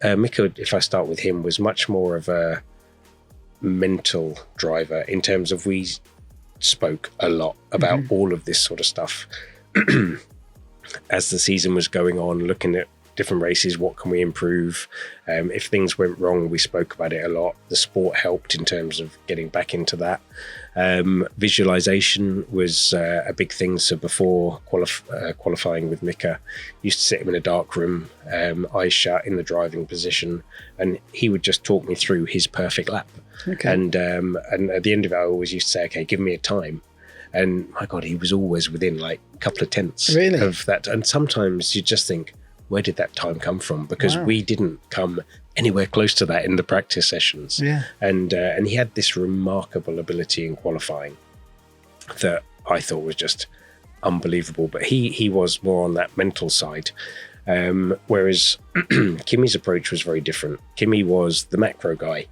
Mika, if I start with him, was much more of a mental driver in terms of we spoke a lot about all of this sort of stuff as the season was going on, looking at different races, what can we improve? If things went wrong, we spoke about it a lot. The sport helped in terms of getting back into that. Visualization was a big thing. So before qualifying with Mika, used to sit him in a dark room, eyes shut in the driving position, and he would just talk me through his perfect lap. Okay. And at the end of it, I always used to say, okay, give me a time. And my God, he was always within like a couple of tenths of that. And sometimes you just think, where did that time come from? Because we didn't come anywhere close to that in the practice sessions. Yeah. And he had this remarkable ability in qualifying that I thought was just unbelievable. But he was more on that mental side. Whereas Kimi's approach was very different. Kimi was the macro guy.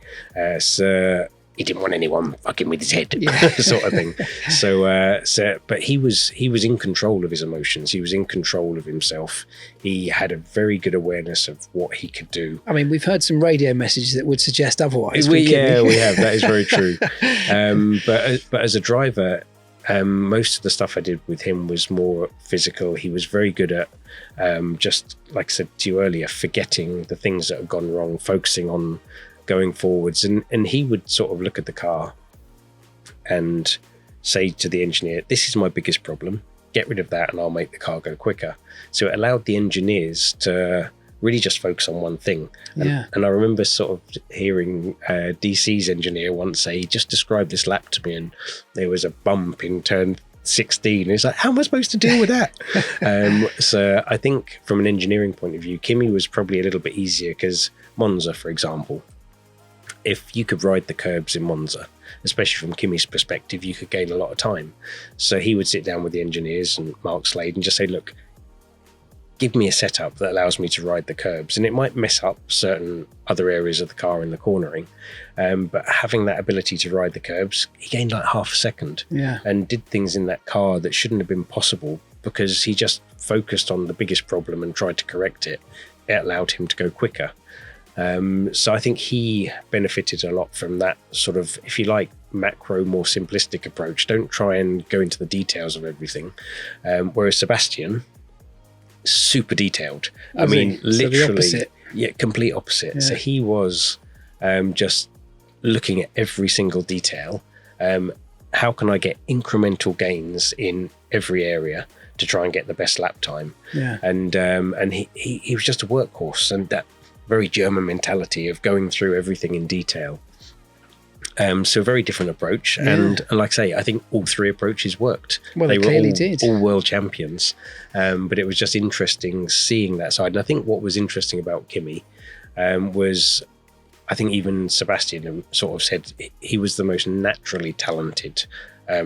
So he didn't want anyone fucking with his head, sort of thing. But he was in control of his emotions. He was in control of himself. He had a very good awareness of what he could do. I mean, we've heard some radio messages that would suggest otherwise. We have. That is very true. But as a driver, most of the stuff I did with him was more physical. He was very good at just, like I said to you earlier, forgetting the things that have gone wrong, focusing on going forwards, and he would sort of look at the car and say to the engineer, this is my biggest problem, get rid of that and I'll make the car go quicker. So it allowed the engineers to really just focus on one thing. And I remember sort of hearing DC's engineer once say, he just described this lap to me, and there was a bump in turn 16. It's like, how am I supposed to deal with that? So I think from an engineering point of view, Kimi was probably a little bit easier, because Monza, for example, if you could ride the curbs in Monza, especially from Kimi's perspective, you could gain a lot of time. So he would sit down with the engineers and Mark Slade and just say, look, give me a setup that allows me to ride the curbs. And it might mess up certain other areas of the car in the cornering. But having that ability to ride the curbs, he gained like half a second and did things in that car that shouldn't have been possible, because he just focused on the biggest problem and tried to correct it. It allowed him to go quicker. So I think he benefited a lot from that sort of, if you like, macro, more simplistic approach. Don't try and go into the details of everything. Whereas Sebastian, super detailed. I mean, literally, complete opposite. So he was just looking at every single detail. How can I get incremental gains in every area to try and get the best lap time? And he was just a workhorse, and that very German mentality of going through everything in detail. So a very different approach. And like I say, I think all three approaches worked. Well, they clearly did. All world champions. But it was just interesting seeing that side. And I think what was interesting about Kimi was, I think even Sebastian sort of said he was the most naturally talented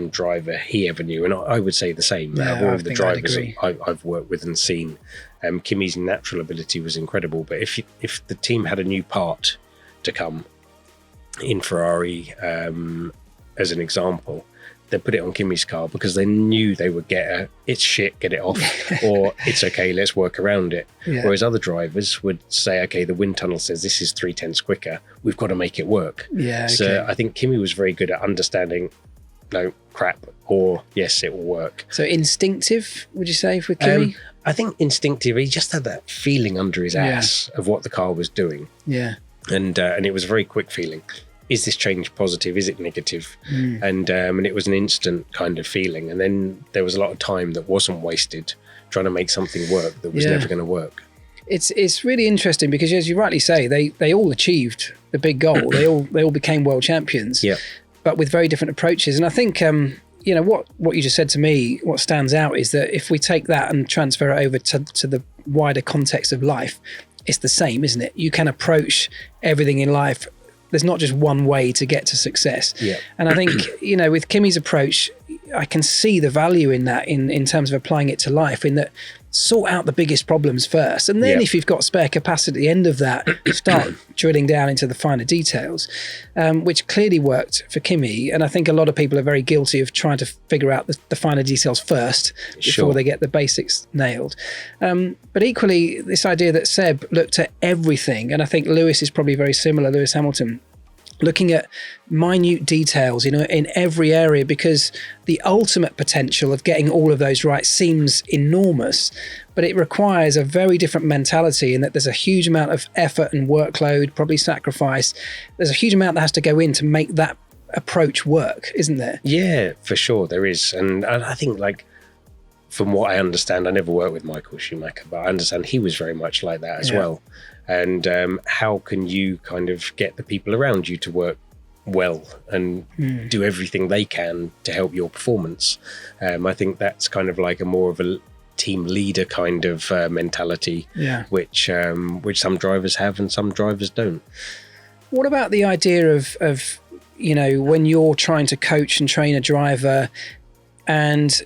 driver he ever knew. And I would say the same. All of the drivers I've worked with and seen, Kimi's natural ability was incredible. But if the team had a new part to come in Ferrari, as an example, they put it on Kimi's car because they knew they would get it's shit, get it off, or it's okay, let's work around it. Whereas other drivers would say, okay, the wind tunnel says this is 0.3 quicker, we've got to make it work. So I think Kimi was very good at understanding, no, crap, or yes, it will work. So instinctive, would you say, with Kimi? I think instinctive. He just had that feeling under his ass of what the car was doing. And it was a very quick feeling. Is this change positive? Is it negative? And it was an instant kind of feeling. And then there was a lot of time that wasn't wasted trying to make something work that was never going to work. It's really interesting because, as you rightly say, they all achieved the big goal. they all became world champions. But with very different approaches. And I think what you just said to me, what stands out is that if we take that and transfer it over to the wider context of life, it's the same, isn't it? You can approach everything in life. There's not just one way to get to success. And I think, with Kimi's approach, I can see the value in that in terms of applying it to life, in that sort out the biggest problems first. And then if you've got spare capacity at the end of that, start drilling down into the finer details, which clearly worked for Kimi. And I think a lot of people are very guilty of trying to figure out the finer details first before they get the basics nailed. But equally, this idea that Seb looked at everything, and I think Lewis is probably very similar, Lewis Hamilton, looking at minute details, in every area, because the ultimate potential of getting all of those right seems enormous, but it requires a very different mentality, in that there's a huge amount of effort and workload, probably sacrifice. There's a huge amount that has to go in to make that approach work, isn't there? Yeah, for sure there is. And I think, like, from what I understand, I never worked with Michael Schumacher, but I understand he was very much like that as well. And how can you kind of get the people around you to work well and do everything they can to help your performance? I think that's kind of like a more of a team leader kind of mentality, which some drivers have and some drivers don't. What about the idea of when you're trying to coach and train a driver, and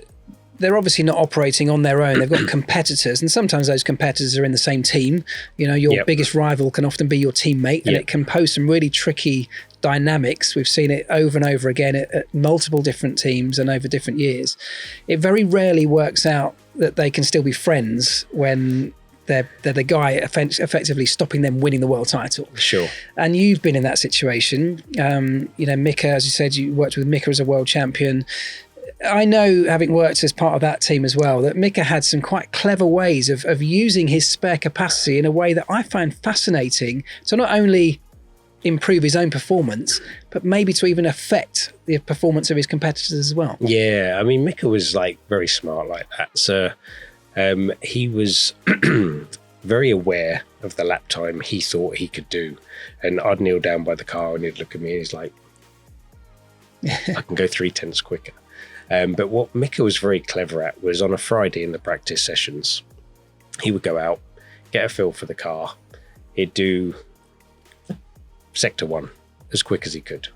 they're obviously not operating on their own. They've got competitors, and sometimes those competitors are in the same team. Your biggest rival can often be your teammate, and it can pose some really tricky dynamics. We've seen it over and over again at multiple different teams and over different years. It very rarely works out that they can still be friends when they're the guy effectively stopping them winning the world title. Sure. And you've been in that situation. Mika, as you said, you worked with Mika as a world champion. I know, having worked as part of that team as well, that Mika had some quite clever ways of using his spare capacity in a way that I find fascinating, to not only improve his own performance, but maybe to even affect the performance of his competitors as well. Yeah, I mean, Mika was like very smart like that. So he was very aware of the lap time he thought he could do. And I'd kneel down by the car and he'd look at me and he's like, I can go 3/10 quicker. But what Mika was very clever at was, on a Friday in the practice sessions, he would go out, get a feel for the car. He'd do sector 1 as quick as he could.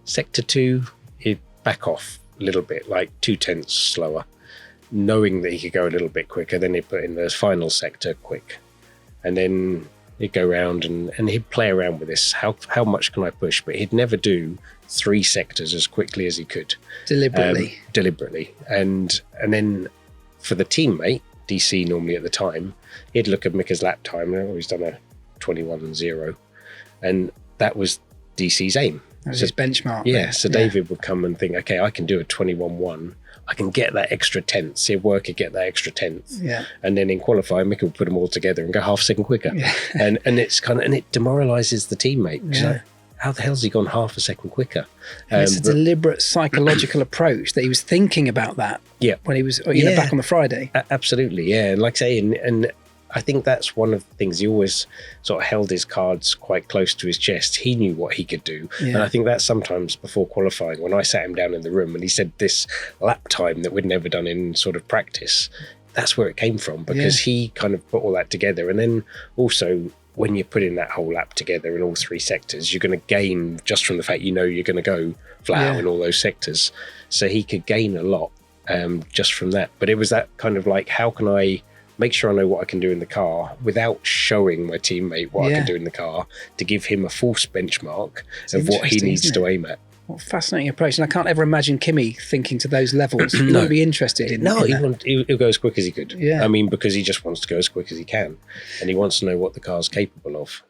Sector 2, he'd back off a little bit, like 2/10 slower, knowing that he could go a little bit quicker. Then he'd put in the final sector quick. And then he'd go around and he'd play around with this. How much can I push? But he'd never do 3 sectors as quickly as he could. Deliberately. And then for the teammate, DC normally at the time, he'd look at Mika's lap time, and he's done a 21.0. And that was DC's aim. That was his benchmark. Yeah, so David would come and think, okay, I can do a 21.1. I can get that extra tenth. He'd work to get that extra tenth. Yeah. And then in qualifying, Mika would put them all together and go half a second quicker. Yeah. and it's and it demoralizes the teammate. Yeah. Like, how the hell's he gone half a second quicker? It's a deliberate psychological approach that he was thinking about that when he was back on the Friday. Absolutely, yeah. And like I say, and I think that's one of the things, he always sort of held his cards quite close to his chest. He knew what he could do. Yeah. And I think that sometimes before qualifying, when I sat him down in the room and he said this lap time that we'd never done in sort of practice, that's where it came from, because he kind of put all that together. And then also, when you're putting that whole lap together in all 3 sectors, you're going to gain just from the fact you're going to go flat out in all those sectors. So he could gain a lot just from that. But it was that kind of like, how can I make sure I know what I can do in the car without showing my teammate what I can do in the car, to give him a false benchmark of what he needs to aim at. What a fascinating approach. And I can't ever imagine Kimi thinking to those levels. He wouldn't be interested in he'll go as quick as he could. Yeah. I mean, because he just wants to go as quick as he can. And he wants to know what the car's capable of.